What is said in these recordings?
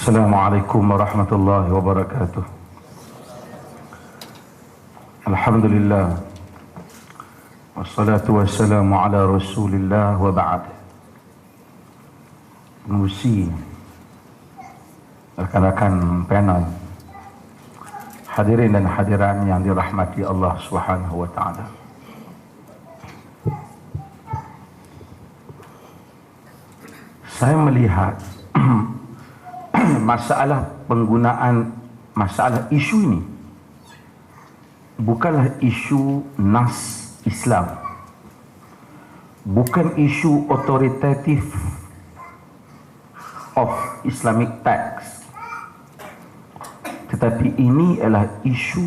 Assalamualaikum warahmatullahi wabarakatuh. Alhamdulillah. Wassalatu wassalamu ala Rasulillah wa ba'd. Pengurusi, rekan-rekan panel, hadirin dan hadiran yang dirahmati Allah Subhanahu wa taala. Saya melihat masalah penggunaan masalah isu ini bukanlah isu nas Islam, bukan isu otoritatif of Islamic text, tetapi ini adalah isu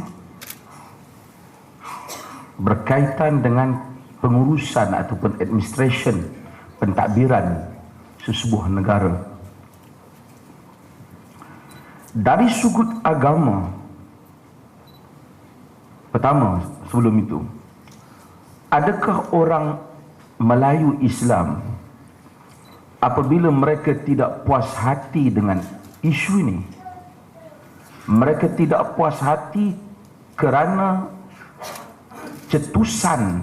berkaitan dengan pengurusan ataupun administration, pentadbiran sesebuah negara. Dari sudut agama, pertama sebelum itu, adakah orang Melayu Islam apabila mereka tidak puas hati dengan isu ini, mereka tidak puas hati kerana cetusan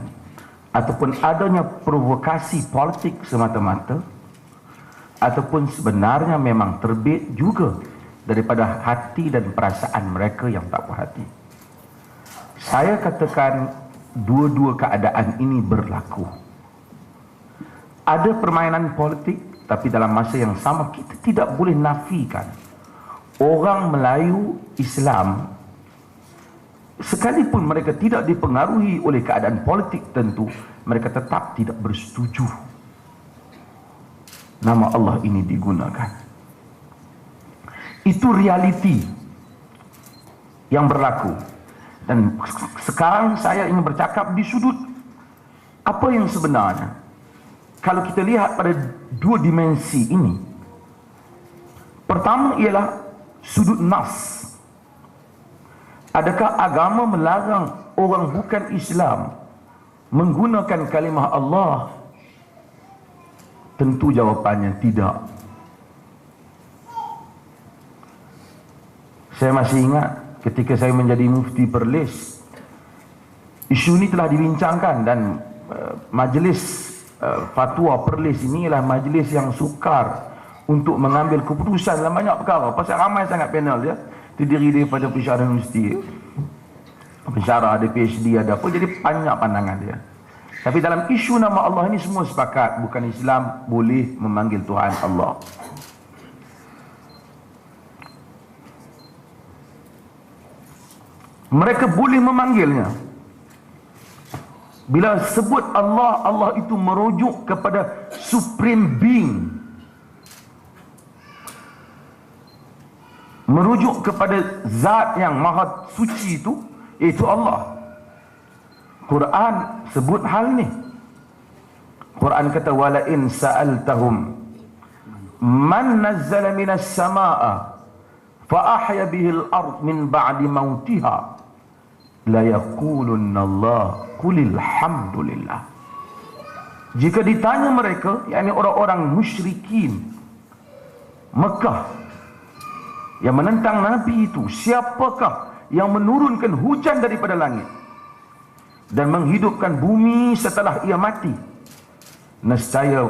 ataupun adanya provokasi politik semata-mata, ataupun sebenarnya memang terbit juga daripada hati dan perasaan mereka yang tak puas hati? Saya katakan dua-dua keadaan ini berlaku. Ada permainan politik, tapi dalam masa yang sama kita tidak boleh nafikan orang Melayu Islam, sekalipun mereka tidak dipengaruhi oleh keadaan politik tentu, mereka tetap tidak bersetuju nama Allah ini digunakan. Itu realiti yang berlaku. Dan sekarang saya ingin bercakap di sudut apa yang sebenarnya. Kalau kita lihat pada dua dimensi ini, pertama ialah sudut nas. Adakah agama melarang orang bukan Islam menggunakan kalimah Allah? Tentu jawapannya tidak. Saya masih ingat ketika saya menjadi mufti Perlis, isu ini telah dibincangkan dan majlis fatwa Perlis ini ialah majlis yang sukar untuk mengambil keputusan dalam banyak perkara. Pasal ramai sangat panel dia, terdiri daripada pensyarah universiti, pensyarah ada PhD, ada apa, jadi banyak pandangan dia. Tapi dalam isu nama Allah ini semua sepakat, bukan Islam boleh memanggil Tuhan Allah. Mereka boleh memanggilnya. Bila sebut Allah, Allah itu merujuk kepada Supreme Being, merujuk kepada Zat yang Maha Suci itu Allah. Quran sebut hal ni. Quran kata wala in sa'altahum man nazzala minas samaa'a fa ahya bihil ard min ba'di mautiha la yaqulunna Allah qulil hamdulillah. Jika ditanya mereka, yakni orang-orang musyrikin Mekah yang menentang Nabi itu, siapakah yang menurunkan hujan daripada langit dan menghidupkan bumi setelah ia mati? Nescaya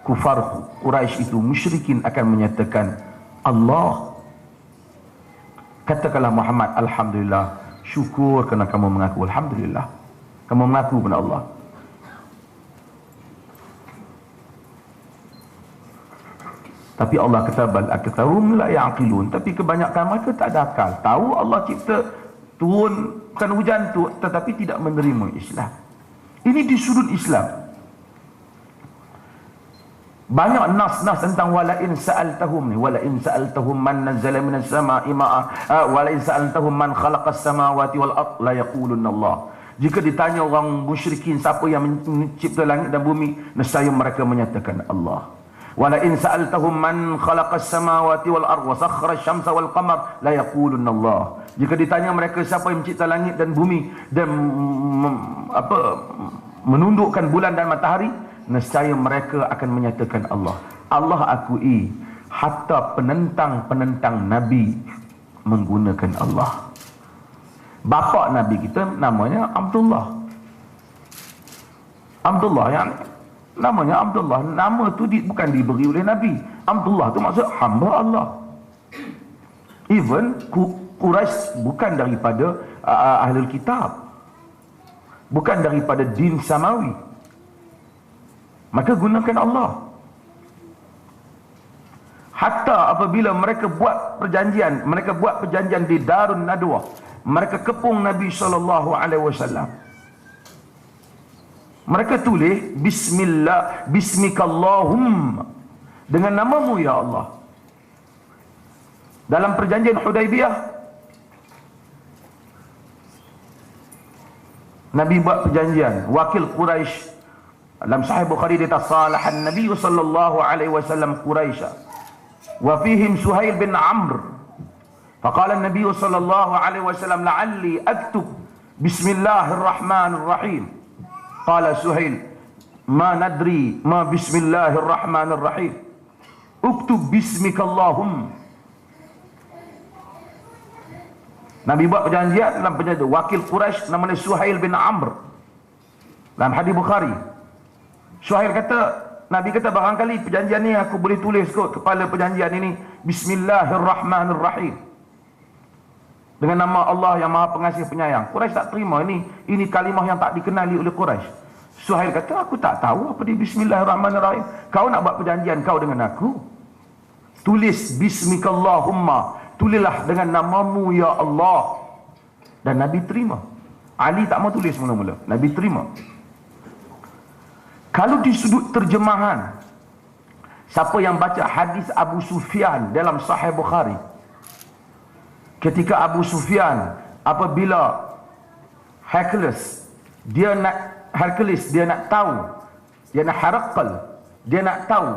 kufar Quraisy itu, musyrikin, akan menyatakan Allah. Katakanlah Muhammad, alhamdulillah, syukur kerana kamu mengaku, alhamdulillah, kamu mengaku kepada Allah. Tapi Allah kata bal aktsaruhum la ya'qilun, tapi kebanyakan mereka tak ada akal. Tahu Allah cipta turunkan hujan tu, tetapi tidak menerima Islam. Ini di sudut Islam. Banyak nas-nas tentang wala in sa'altahum ni, wala in sa'altahum man nazzala minas sama'i ma'a, wala in sa'altahum man khalaqas samawati wal ard la yaqulunna Allah. Jika ditanya orang musyrikin siapa yang mencipta langit dan bumi, nescaya mereka menyatakan Allah. Wala in sa'altahum man khalaqas samawati wal ard wa sakhkhara asy-syamsa wal qamar la yaqulunna Allah. Jika ditanya mereka siapa yang mencipta langit dan bumi dan menundukkan bulan dan matahari, nescaya mereka akan menyatakan Allah. Allah akui hatta penentang-penentang Nabi menggunakan Allah. Bapa Nabi kita namanya Abdullah. Abdullah yang namanya Abdullah, nama tu bukan diberi oleh Nabi. Abdullah tu maksud hamba Allah. Even Quraisy bukan daripada Ahlul Kitab, bukan daripada din samawi, maka gunakan Allah. Hatta apabila mereka buat perjanjian di Darun Nadwah, mereka kepung Nabi SAW. Mereka tulis Bismillah, Bismikallahumma, dengan namamu ya Allah. Dalam perjanjian Hudaibiyah, Nabi buat perjanjian. Wakil Quraisy dalam Sahih Bukhari dia tasalahan Nabi sallallahu alaihi wasallam Quraisy wa fihim Suhail bin Amr. Faqala Nabi sallallahu alaihi wasallam la'alli aktub Bismillahirrahmanirrahim. Qala Suhail ma nadri ma Bismillahirrahmanirrahim. Uktub Bismikallahum. Nabi buat perjanjian dalam perjanjian wakil Quraisy namanya Suhail bin Amr. Dalam hadis Bukhari, Suhail kata, Nabi kata barangkali perjanjian ni aku boleh tulis kot kepala perjanjian ini Bismillahirrahmanirrahim, dengan nama Allah yang Maha Pengasih Penyayang. Quraisy tak terima, ini kalimah yang tak dikenali oleh Quraisy. Suhail kata, aku tak tahu apa dia Bismillahirrahmanirrahim. Kau nak buat perjanjian kau dengan aku, tulis Bismikallahumma, tulislah dengan namamu ya Allah. Dan Nabi terima. Ali tak mau tulis mula-mula, Nabi terima. Kalau di sudut terjemahan, siapa yang baca hadis Abu Sufyan dalam Sahih Bukhari, ketika Abu Sufyan apabila Hercules dia nak tahu, dia nak Herakl, dia nak tahu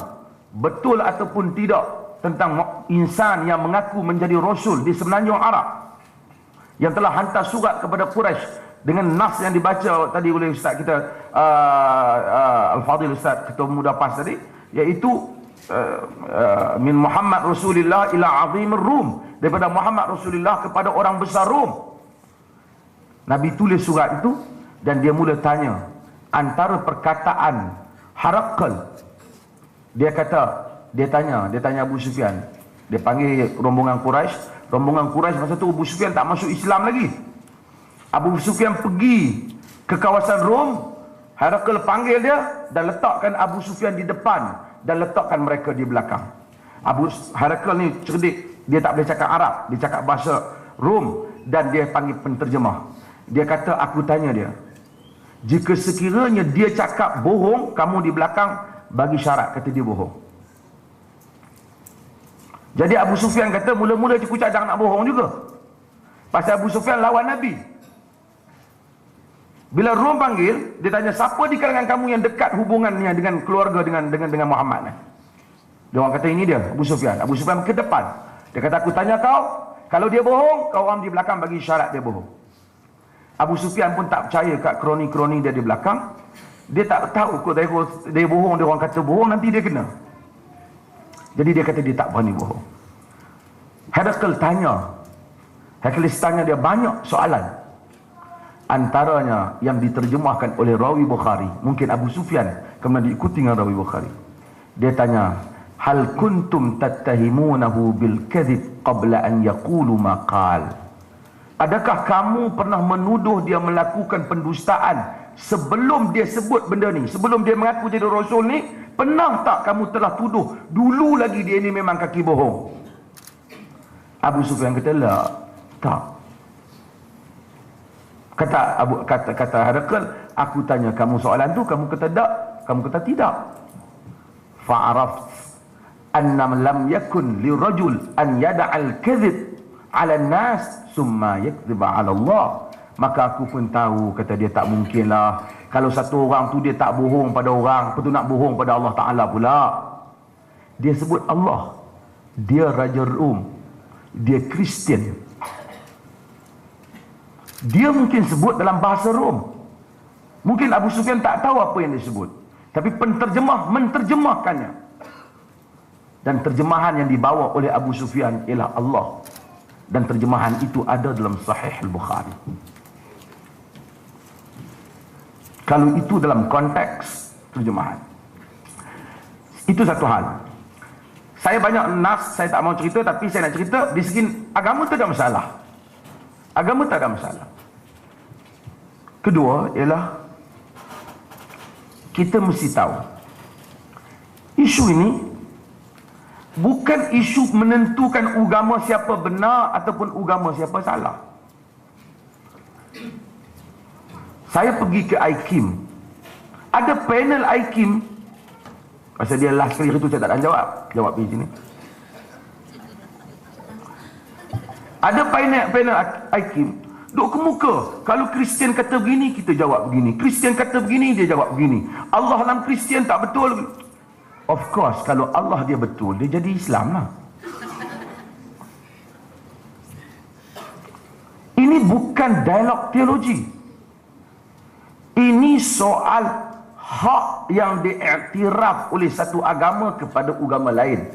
betul ataupun tidak tentang insan yang mengaku menjadi rasul di semenanjung Arab, yang telah hantar surat kepada Quraisy dengan nas yang dibaca tadi oleh Ustaz kita Al-Fadhil Ustaz Ketua Muda PAS tadi, iaitu min Muhammad Rasulullah ila azimir Rum, daripada Muhammad Rasulullah kepada orang besar Rom. Nabi tulis surat itu dan dia mula tanya antara perkataan Herakl. Dia tanya Abu Sufyan. Dia panggil rombongan Quraisy. Rombongan Quraisy masa tu Abu Sufyan tak masuk Islam lagi. Abu Sufyan pergi ke kawasan Rom. Herakl panggil dia dan letakkan Abu Sufyan di depan dan letakkan mereka di belakang. Herakl ni cerdik, dia tak boleh cakap Arab, dia cakap bahasa Rom, dan dia panggil penterjemah. Dia kata, aku tanya dia, jika sekiranya dia cakap bohong, kamu di belakang bagi syarat, kata dia bohong. Jadi Abu Sufyan kata, mula-mula aku cadang nak bohong juga, pasal Abu Sufyan lawan Nabi. Bila Rom panggil, dia tanya, siapa di kalangan kamu yang dekat hubungannya dengan keluarga dengan Muhammad? Dia orang kata, ini dia, Abu Sufyan. Abu Sufyan ke depan. Dia kata, aku tanya kau, kalau dia bohong, kau orang di belakang bagi syarat dia bohong. Abu Sufyan pun tak percaya kat kroni-kroni dia di belakang. Dia tak tahu kot dia bohong, dia orang kata bohong, nanti dia kena. Jadi dia kata dia tak berani bohong. Herakl tanya dia banyak soalan. Antaranya yang diterjemahkan oleh rawi Bukhari, mungkin Abu Sufyan kemudian diikuti dengan rawi Bukhari. Dia tanya, hal kuntum tattahimunahu bil kadhib qabla an yaqulu ma qal? Adakah kamu pernah menuduh dia melakukan pendustaan sebelum dia sebut benda ni, sebelum dia mengaku jadi rasul ni? Pernah tak kamu telah tuduh dulu lagi dia ni memang kaki bohong? Abu Sufyan kata, la, tak. Kata Herakl, aku tanya kamu soalan tu, kamu kata tak, kamu kata tidak. Fa'araf anna lam yakun li rajul an yada'al kadhib 'ala an-nas summa yakdhiba 'ala Allah. Maka aku pun tahu, kata dia, tak mungkinlah kalau satu orang tu dia tak bohong pada orang, lepas tu nak bohong pada Allah Ta'ala pula. Dia sebut Allah, dia Raja Rom, dia Kristian, dia mungkin sebut dalam bahasa Rom. Mungkin Abu Sufyan tak tahu apa yang dia sebut, tapi penterjemah menterjemahkannya. Dan terjemahan yang dibawa oleh Abu Sufyan ialah Allah. Dan terjemahan itu ada dalam Sahih Al-Bukhari. Kalau itu dalam konteks terjemahan, itu satu hal. Saya banyak nas, saya tak mau cerita, tapi saya nak cerita di segi agama tak ada masalah. Agama tak ada masalah. Kedua ialah kita mesti tahu isu ini bukan isu menentukan agama siapa benar ataupun agama siapa salah. Saya pergi ke IKIM, ada panel IKIM. Pasal dia last kali itu saya tak ada jawab di sini. Ada panel IKIM duk ke muka. Kalau Kristian kata begini, kita jawab begini. Kristian kata begini, dia jawab begini. Allah dalam Kristian tak betul. Of course, kalau Allah dia betul, dia jadi Islam lah. Ini bukan dialog teologi. Ini soal hak yang diiktiraf oleh satu agama kepada agama lain.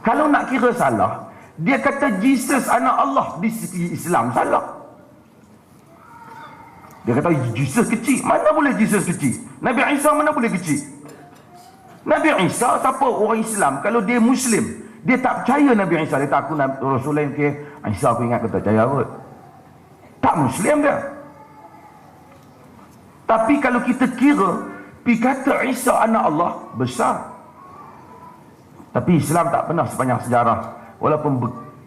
Kalau nak kira salah, dia kata Jesus anak Allah di sisi Islam, salah. Dia kata Jesus kecil. Mana boleh Jesus kecil? Nabi Isa mana boleh kecil? Nabi Isa siapa orang Islam? Kalau dia Muslim, dia tak percaya Nabi Isa. Dia tak aku Rasul lain ke Isa, aku ingat aku tak percaya kot. Tak Muslim dia. Tapi kalau kita kira, pergi kata Isa anak Allah, besar. Tapi Islam tak pernah sepanjang sejarah, walaupun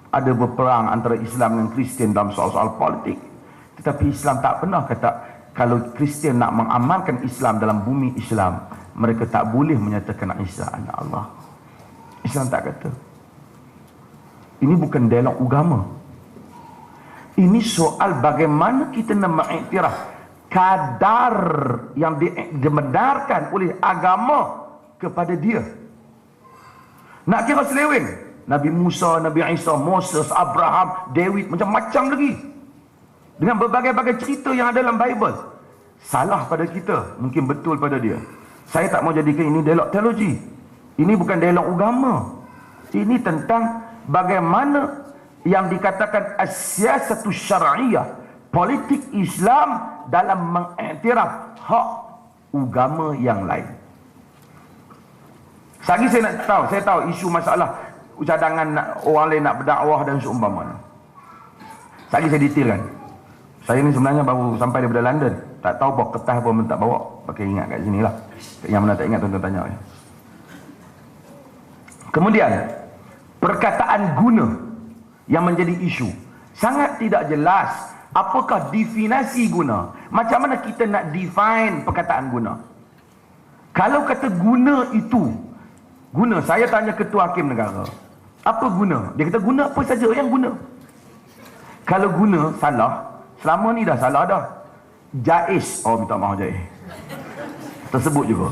ada berperang antara Islam dan Kristian dalam soal-soal politik, tetapi Islam tak pernah kata kalau Kristian nak mengamalkan Islam dalam bumi Islam, mereka tak boleh menyatakan Isa anak Allah. Islam tak kata. Ini bukan dialog agama. Ini soal bagaimana kita nak mengiktiraf kadar yang dibenarkan oleh agama kepada dia. Nak kira seleweng, Nabi Musa, Nabi Isa, Moses, Abraham, David, macam-macam lagi. Dengan berbagai-bagai cerita yang ada dalam Bible. Salah pada kita, mungkin betul pada dia. Saya tak mau jadikan ini dialog teologi. Ini bukan dialog agama. Ini tentang bagaimana yang dikatakan as-siyasatu syar'iyah, politik Islam dalam mengiktiraf hak agama yang lain. Lagi saya nak tahu, saya tahu isu masalah cadangan orang lain nak berdakwah dan seumpamanya. Lagi saya detailkan. Saya ni sebenarnya baru sampai daripada London. Tak tahu bawa kertas apa tak bawa. Pakai ingat kat sini lah. Yang mana tak ingat tuan-tuan tanya. Kemudian, perkataan guna yang menjadi isu. Sangat tidak jelas apakah definisi guna. Macam mana kita nak define perkataan guna. Kalau kata guna itu, guna, saya tanya Ketua Hakim Negara, apa guna? Dia kata guna apa saja yang guna. Kalau guna salah, selama ni dah salah dah. Jaiz, oh minta maaf Jaiz, tersebut juga.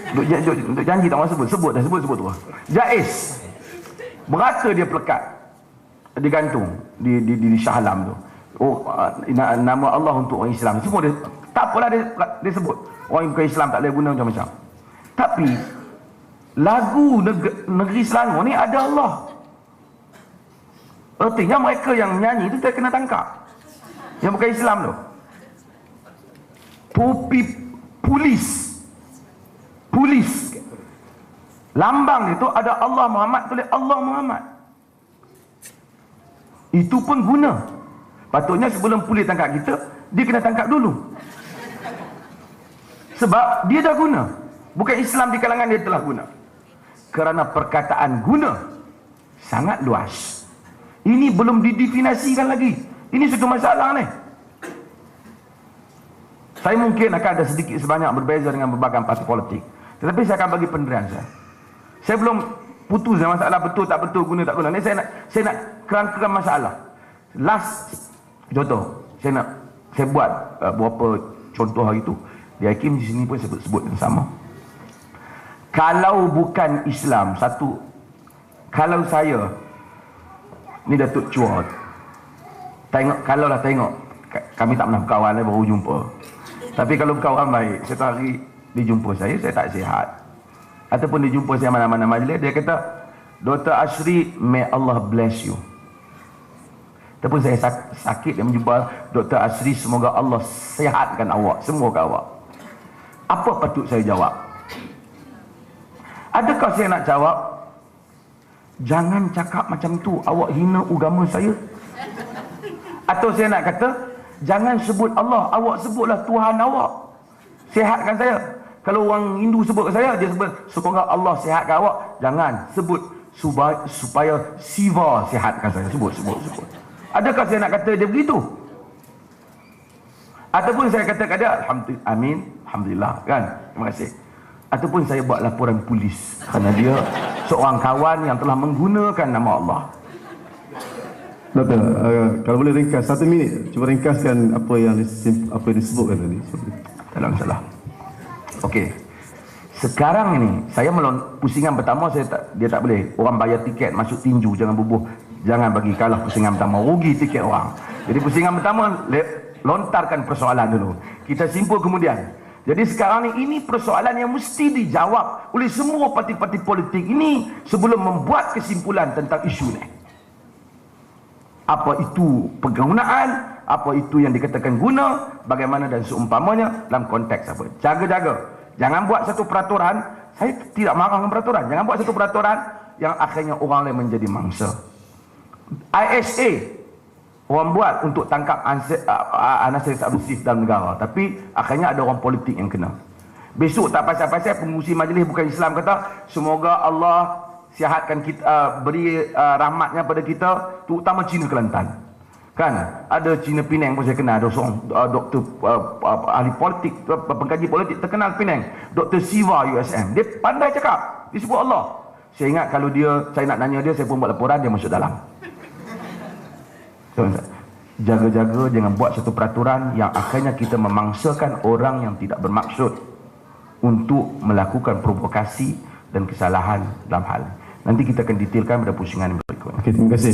Untuk janji tak mahu sebut dah, sebut tu. Jaiz, berata dia pelekat, digantung di Shah Alam tu. Oh, nama Allah untuk orang Islam. Semua dia, tak apalah dia sebut. Orang bukan Islam tak boleh guna macam-macam. Tapi lagu negeri Selangor ni ada Allah. Artinya mereka yang menyanyi itu tak kena tangkap. Yang bukan Islam tu. Topi polis. Lambang itu ada Allah Muhammad, tulis Allah Muhammad. Itu pun guna. Patutnya sebelum polis tangkap kita, dia kena tangkap dulu. Sebab dia dah guna. Bukan Islam di kalangan dia telah guna. Kerana perkataan guna sangat luas. Ini belum didefinisikan lagi. Ini satu masalah ni. Saya mungkin akan ada sedikit sebanyak berbeza dengan berbagai parti politik. Tetapi saya akan bagi pendirian saya. Saya belum putus dengan masalah betul tak betul, guna tak guna. Ni saya nak kerangka masalah. Last contoh, saya buat beberapa contoh hari itu. Di Hakim di sini pun sebut yang sama. Kalau bukan Islam, kalau saya ni Datuk Chua, kalaulah tengok, kami tak pernah berkawan, baru jumpa. Tapi kalau berkawan baik, satu hari dia jumpa saya tak sihat. ataupun dia jumpa saya mana-mana majlis, dia kata, Dr. Ashri, may Allah bless you. Ataupun saya sakit dan menjumpa Dr. Ashri, semoga Allah sihatkan awak, semoga awak. Apa patut saya jawab? Adakah saya nak jawab, jangan cakap macam tu, awak hina agama saya? Atau saya nak kata, jangan sebut Allah, awak sebutlah Tuhan awak, sihatkan saya. Kalau orang Hindu sebut ke saya, dia sebut semoga Allah sihatkan awak. Jangan sebut supaya Siva sihatkan saya. Sebut. Adakah saya nak kata dia begitu? Ataupun saya kata kat dia, amin, alhamdulillah, kan? Terima kasih. Ataupun saya buat laporan polis kerana dia seorang kawan yang telah menggunakan nama Allah. Doktor, kalau boleh ringkas 1 minit, cuba ringkaskan apa yang disebutkan tadi. Salah. Okey. Sekarang ini saya pusingan pertama dia tak boleh. Orang bayar tiket masuk tinju, jangan bubuh. Jangan bagi kalah pusingan pertama, rugi tiket orang. Jadi pusingan pertama lontarkan persoalan dulu. Kita simpul kemudian. Jadi sekarang ini persoalan yang mesti dijawab oleh semua parti-parti politik ini sebelum membuat kesimpulan tentang isu ni. Apa itu penggunaan, apa itu yang dikatakan guna, bagaimana dan seumpamanya dalam konteks apa. Jaga-jaga. Jangan buat satu peraturan, saya tidak marah dengan peraturan. Jangan buat satu peraturan yang akhirnya orang lain menjadi mangsa. ISA orang buat untuk tangkap anasir abusif dalam negara, tapi akhirnya ada orang politik yang kena. Besok tak pasal-pasal pengurusi majlis bukan Islam kata semoga Allah sihatkan kita, beri rahmatnya pada kita, terutama Cina Kelantan. Kan ada Cina Penang pun saya kenal, ada seorang doktor ahli politik, pengkaji politik terkenal Penang, Dr. Siva USM. Dia pandai cakap, dia sebut Allah. Saya ingat kalau saya nak nanya dia, saya pun buat laporan, dia masuk dalam. Jaga-jaga jangan buat satu peraturan yang akhirnya kita memangsakan orang yang tidak bermaksud untuk melakukan provokasi dan kesalahan dalam hal. Nanti kita akan detailkan pada pusingan berikutnya. Okey, terima kasih.